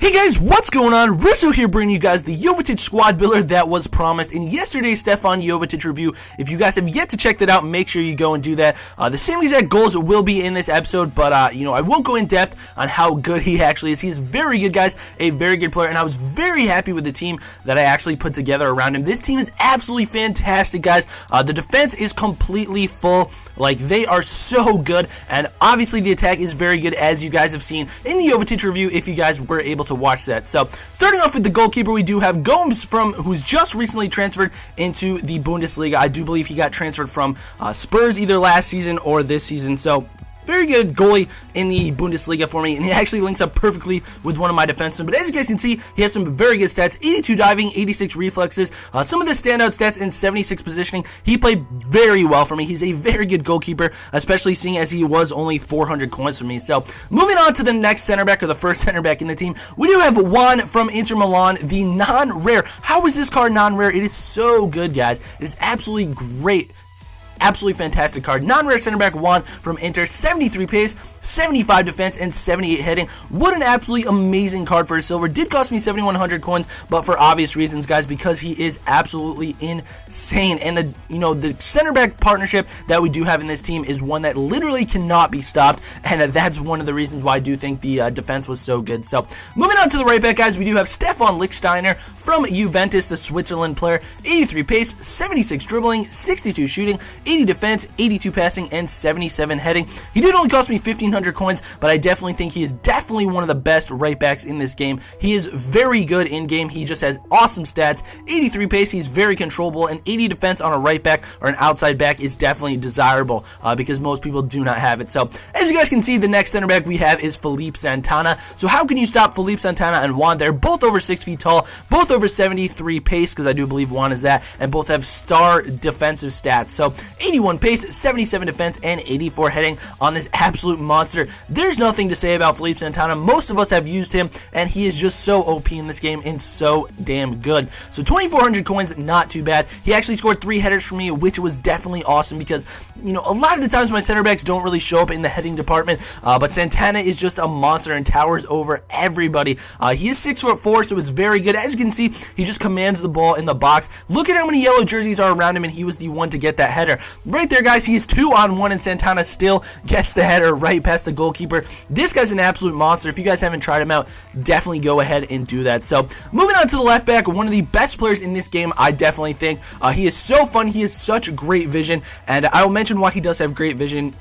Hey guys, what's going on? Russo here bringing you guys the Jovetic squad builder that was promised in yesterday's STEPHAN Jovetic review. If you guys have yet to check that out, make sure you go and do that. The same exact goals will be in this episode, but I won't go in depth on how good he actually is. He's very good, guys, a very good player, and I was very happy with the team that I actually put together around him. This team is absolutely fantastic, guys. The defense is completely full. Like, they are so good, and obviously the attack is very good, as you guys have seen in the Jovetic review if you guys were able to watch that. So, starting off with the goalkeeper, we do have Gomes, who's just recently transferred into the Bundesliga. I do believe he got transferred from Spurs either last season or this season, so very good goalie in the Bundesliga for me, and he actually links up perfectly with one of my defensemen. But as you guys can see, he has some very good stats: 82 diving, 86 reflexes, some of the standout stats, and 76 positioning. He played very well for me. He's a very good goalkeeper, especially seeing as he was only 400 coins for me. So moving on to the next center back, or the first center back in the team, we do have JUAN from Inter Milan, the non-rare. How is this card non-rare? It is so good, guys. It is absolutely great. Absolutely fantastic card. Non-rare center back JUAN from Inter, 73 pace, 75 defense, and 78 heading. What an absolutely amazing card for a silver. Did cost me 7,100 coins, but for obvious reasons, guys, because he is absolutely insane. And the center back partnership that we do have in this team is one that literally cannot be stopped, and that's one of the reasons why I do think the defense was so good. So moving on to the right back, guys, we do have STEPHAN LICHTSTEINER from Juventus, the Switzerland player. 83 pace, 76 dribbling, 62 shooting, 80 defense, 82 passing, and 77 heading. He did only cost me 1,500 coins, but I definitely think he is definitely one of the best right backs in this game. He is very good in game. He just has awesome stats. 83 pace, he's very controllable, and 80 defense on a right back or an outside back is definitely desirable because most people do not have it. So as you guys can see, the next center back we have is Felipe Santana. So how can you stop Felipe Santana and JUAN? They're both over 6 feet tall, both over 73 pace, because I do believe JUAN is that, and both have star defensive stats. So 81 pace, 77 defense, and 84 heading on this absolute monster. There's nothing to say about Felipe Santana. Most of us have used him, and he is just so OP in this game and so damn good. So 2,400 coins, not too bad. He actually scored 3 headers for me, which was definitely awesome because, a lot of the times my center backs don't really show up in the heading department, but Santana is just a monster and towers over everybody. He is 6'4", so it's very good. As you can see, he just commands the ball in the box. Look at how many yellow jerseys are around him, and he was the one to get that header. Right there, guys, he's 2-on-1, and Santana still gets the header right past the goalkeeper. This guy's an absolute monster. If you guys haven't tried him out, definitely go ahead and do that. So moving on to the left back, one of the best players in this game, I definitely think. He is so fun. He has such great vision, and I will mention why he does have great vision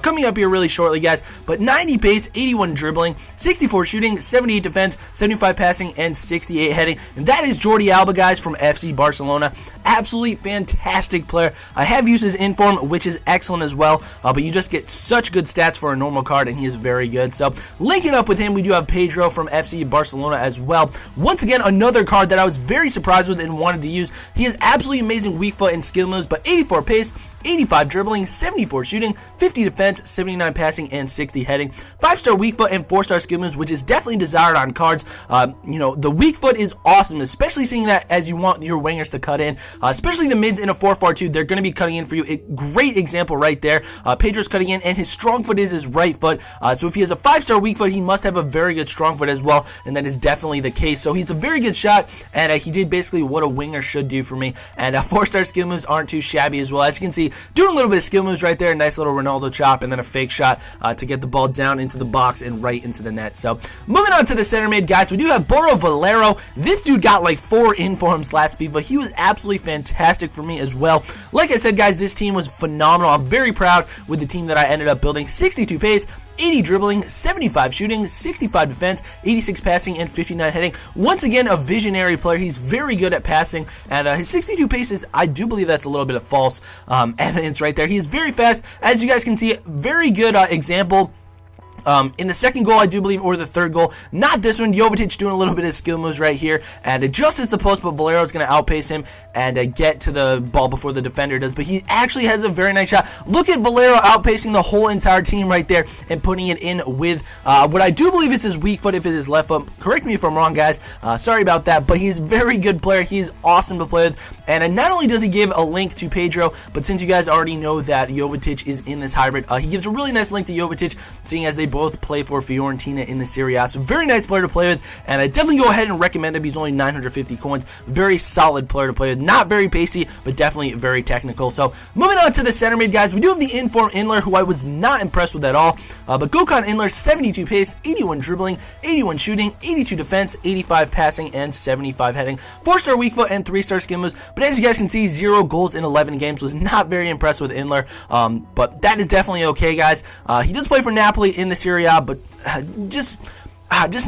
coming up here really shortly, guys. But 90 pace, 81 dribbling, 64 shooting, 78 defense, 75 passing, and 68 heading. And that is JORDI ALBA, guys, from FC Barcelona. Absolutely fantastic player. I have used his inform, which is excellent as well, but you just get such good stats for a normal card, and he is very good. So linking up with him, we do have PEDRO from FC Barcelona as well. Once again, another card that I was very surprised with and wanted to use. He has absolutely amazing weak foot and skill moves, but 84 pace, 85 dribbling, 74 shooting, 50 defense, 79 passing, and 60 heading. 5-star weak foot and 4-star skill moves, which is definitely desired on cards. The weak foot is awesome, especially seeing that as you want your wingers to cut in, especially the mids in a 4-4-2. They're going to be cutting in for you. A great example right there. Pedro's cutting in, and his strong foot is his right foot. So if he has a 5-star weak foot, he must have a very good strong foot as well, and that is definitely the case. So he's a very good shot, and he did basically what a winger should do for me. And 4-star skill moves aren't too shabby as well. As you can see, doing a little bit of skill moves right there, nice little Ronaldo chop, and then a fake shot to get the ball down into the box and right into the net. So moving on to the center mid, guys, we do have VALERO. This dude got like 4 informs last FIFA. He was absolutely fantastic for me as well. Like I said, guys, this team was phenomenal. I'm very proud with the team that I ended up building. 62 pace, 80 dribbling, 75 shooting, 65 defense, 86 passing, and 59 heading. Once again, a visionary player. He's very good at passing, and his 62 pace is, I do believe that's a little bit of false evidence right there. He is very fast. As you guys can see, very good example. In the second goal, I do believe, or the third goal, not this one. Jovetic doing a little bit of skill moves right here, and it just hits the post, but Valero is going to outpace him and get to the ball before the defender does. But he actually has a very nice shot. Look at Valero outpacing the whole entire team right there and putting it in with what I do believe is his weak foot, if it is left foot. Correct me if I'm wrong, guys. Sorry about that, but he's a very good player. He's awesome to play with. And not only does he give a link to Pedro, but since you guys already know that Jovetic is in this hybrid, he gives a really nice link to Jovetic, seeing as they both play for Fiorentina in the Serie A. So very nice player to play with, and I definitely go ahead and recommend him. He's only 950 coins. Very solid player to play with. Not very pacey, but definitely very technical. So moving on to the center mid, guys, we do have the inform Inler, who I was not impressed with at all. But Gökhan Inler, 72 pace, 81 dribbling, 81 shooting, 82 defense, 85 passing, and 75 heading. 4-star weak foot and 3-star skill moves. But as you guys can see, 0 goals in 11 games. Was not very impressed with Inler. But that is definitely okay, guys. He does play for Napoli in the Serie A, but just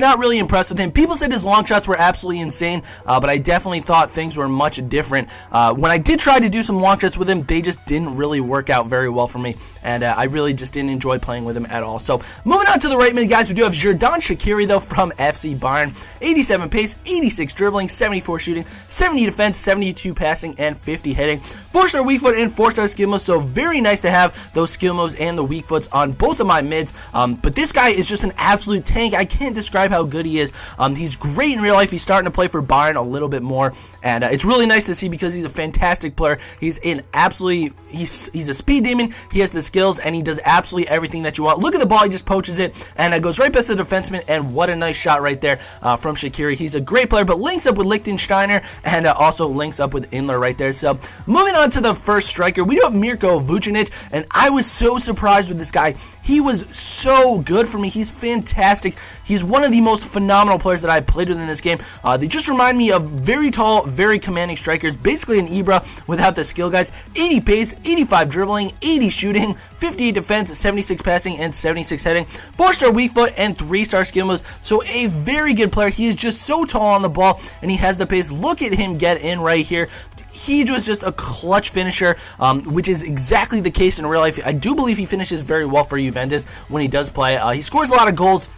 not really impressed with him. People said his long shots were absolutely insane, but I definitely thought things were much different. When I did try to do some long shots with him, they just didn't really work out very well for me, and I really just didn't enjoy playing with him at all. So moving on to the right mid, guys, we do have XHERDAN SHAQIRI, though, from FC Bayern. 87 pace, 86 dribbling, 74 shooting, 70 defense, 72 passing, and 50 heading. 4-star weak foot and 4-star skill moves, so very nice to have those skill moves and the weak foots on both of my mids. But this guy is just an absolute tank. I can't describe how good he is. He's great in real life. He's starting to play for Bayern a little bit more, and it's really nice to see because he's a fantastic player. He's a speed demon. He has the skills, and he does absolutely everything that you want. Look at the ball. He just poaches it, and it goes right past the defenseman, and what a nice shot right there from SHAQIRI. He's a great player, but links up with LICHTSTEINER, and also links up with Inler right there. So moving on to the first striker, we do have MIRKO VUČINIĆ, and I was so surprised with this guy. He was so good for me. He's fantastic. He's one of the most phenomenal players that I've played with in this game. They just remind me of very tall, very commanding strikers. Basically an Ibra without the skill, guys. 80 pace, 85 dribbling, 80 shooting, 58 defense, 76 passing, and 76 heading. 4-star weak foot and 3-star skill moves. So a very good player. He is just so tall on the ball, and he has the pace. Look at him get in right here. He was just a clutch finisher, which is exactly the case in real life. I do believe he finishes very well for Juventus when he does play. He scores a lot of goals.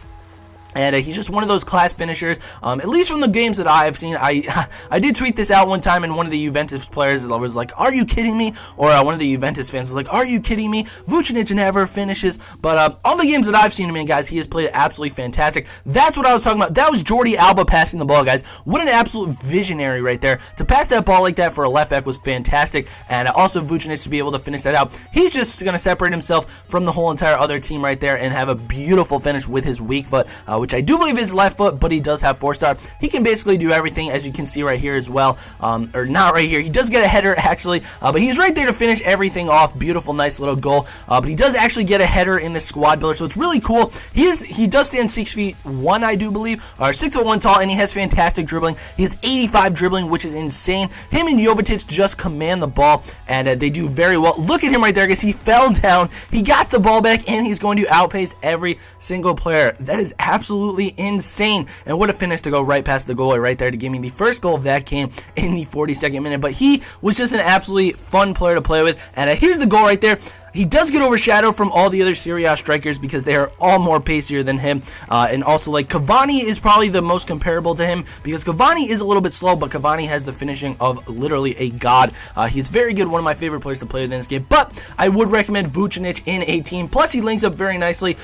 And he's just one of those class finishers, at least from the games that I have seen. I did tweet this out one time, and one of the Juventus players was like, "Are you kidding me?" Or one of the Juventus fans was like, "Are you kidding me? VUČINIĆ never finishes." But all the games that I've seen him in, guys, he has played absolutely fantastic. That's what I was talking about. That was JORDI ALBA passing the ball, guys. What an absolute visionary right there. To pass that ball like that for a left back was fantastic, and also VUČINIČ to be able to finish that out. He's just going to separate himself from the whole entire other team right there and have a beautiful finish with his weak foot, which I do believe is left foot, but he does have 4-star. He can basically do everything, as you can see right here as well, or not right here. He does get a header actually, but he's right there to finish everything off. Beautiful, nice little goal. But he does actually get a header in the squad builder, so it's really cool. He does stand 6'1", I do believe, or 6'1" tall, and he has fantastic dribbling. He has 85 dribbling, which is insane. Him and Jovetic just command the ball, and they do very well. Look at him right there, guys. He fell down. He got the ball back, and he's going to outpace every single player. That is absolutely insane. And what a finish to go right past the goalie right there to give me the first goal of that game in the 42nd minute. But he was just an absolutely fun player to play with. And here's the goal right there. He does get overshadowed from all the other Serie A strikers because they are all more pacier than him. And also, like, Cavani is probably the most comparable to him because Cavani is a little bit slow, but Cavani has the finishing of literally a god. He's very good, one of my favorite players to play with in this game. But I would recommend VUČINIČ in a team. Plus, he links up very nicely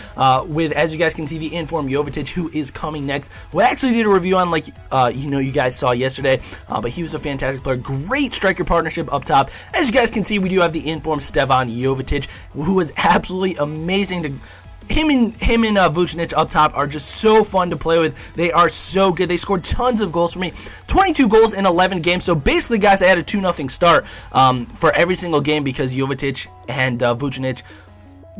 with, as you guys can see, the informed Jovetic, who is coming next. We actually did a review on, like, you guys saw yesterday, but he was a fantastic player. Great striker partnership up top. As you guys can see, we do have the informed STEVAN Jovetic, who was absolutely amazing to him and VUČINIČ up top are just so fun to play with. They are so good. They scored tons of goals for me. 22 goals in 11 games. So basically, guys, I had a 2-0 start for every single game because Jovetic and VUČINIČ,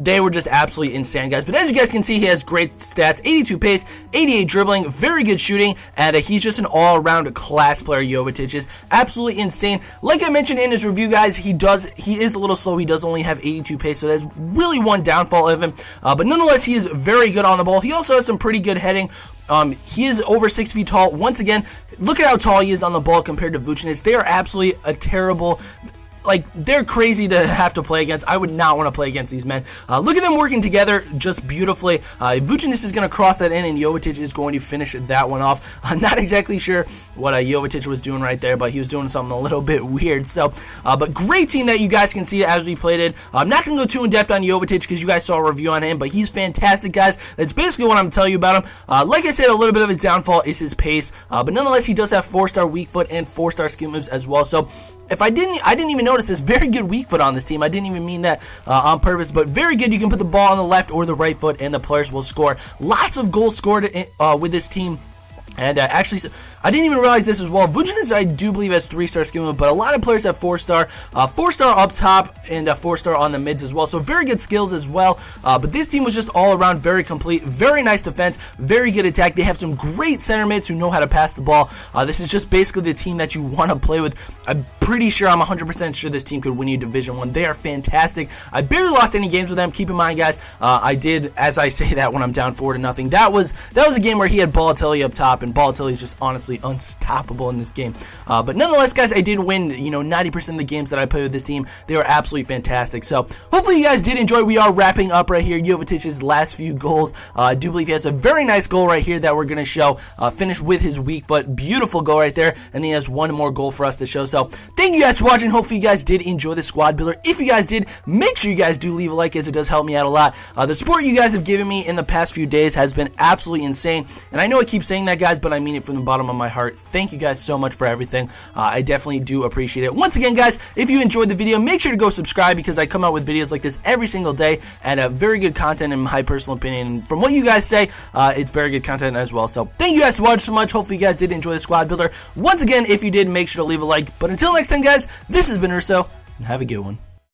they were just absolutely insane, guys. But as you guys can see, he has great stats. 82 pace, 88 dribbling, very good shooting, and he's just an all-around class player. Jovetic is absolutely insane. Like I mentioned in his review, guys, he is a little slow. He does only have 82 pace, so that's really one downfall of him. But nonetheless, he is very good on the ball. He also has some pretty good heading. He is over 6 feet tall. Once again, look at how tall he is on the ball compared to VUČINIČ. They are absolutely a terrible... like, they're crazy to have to play against. I would not want to play against these men. Look at them working together just beautifully. VUČINIČ is going to cross that in, and Jovetic is going to finish that one off. I'm not exactly sure what Jovetic was doing right there, but he was doing something a little bit weird. So, but great team that you guys can see as we played it. I'm not going to go too in depth on Jovetic because you guys saw a review on him, but he's fantastic, guys. That's basically what I'm telling you about him. Like I said, a little bit of his downfall is his pace, but nonetheless, he does have 4-star weak foot and 4-star skill moves as well. So, if I didn't even notice this, very good weak foot on this team. I didn't even mean that on purpose, but very good. You can put the ball on the left or the right foot, and the players will score. Lots of goals scored with this team. And actually, I didn't even realize this as well. VUČINIČ, I do believe, has 3-star skill move, but a lot of players have 4-star. 4-star up top and 4-star on the mids as well. So very good skills as well. But this team was just all around very complete. Very nice defense. Very good attack. They have some great center mids who know how to pass the ball. This is just basically the team that you want to play with. I'm pretty sure, I'm 100% sure this team could win you Division 1. They are fantastic. I barely lost any games with them. Keep in mind, guys, I did, as I say that, when I'm down 4-0. That was a game where he had Balotelli up top, and Balotelli is just honestly unstoppable in this game. But nonetheless, guys, I did win, 90% of the games that I played with this team. They were absolutely fantastic. So hopefully you guys did enjoy. We are wrapping up right here Jovetic's last few goals. I do believe he has a very nice goal right here that we're going to show. Finish with his weak foot. Beautiful goal right there. And then he has one more goal for us to show. So thank you guys for watching. Hopefully you guys did enjoy the squad builder. If you guys did, make sure you guys do leave a like, as it does help me out a lot. The support you guys have given me in the past few days has been absolutely insane. And I know I keep saying that, guys, but I mean it from the bottom of my heart. Thank you guys so much for everything. I definitely do appreciate it. Once again, guys, if you enjoyed the video, make sure to go subscribe, because I come out with videos like this every single day, and very good content in my personal opinion. From what you guys say, it's very good content as well. So thank you guys so much. Hopefully you guys did enjoy the squad builder. Once again, if you did, make sure to leave a like. But until next time, guys, this has been Russo, and have a good one.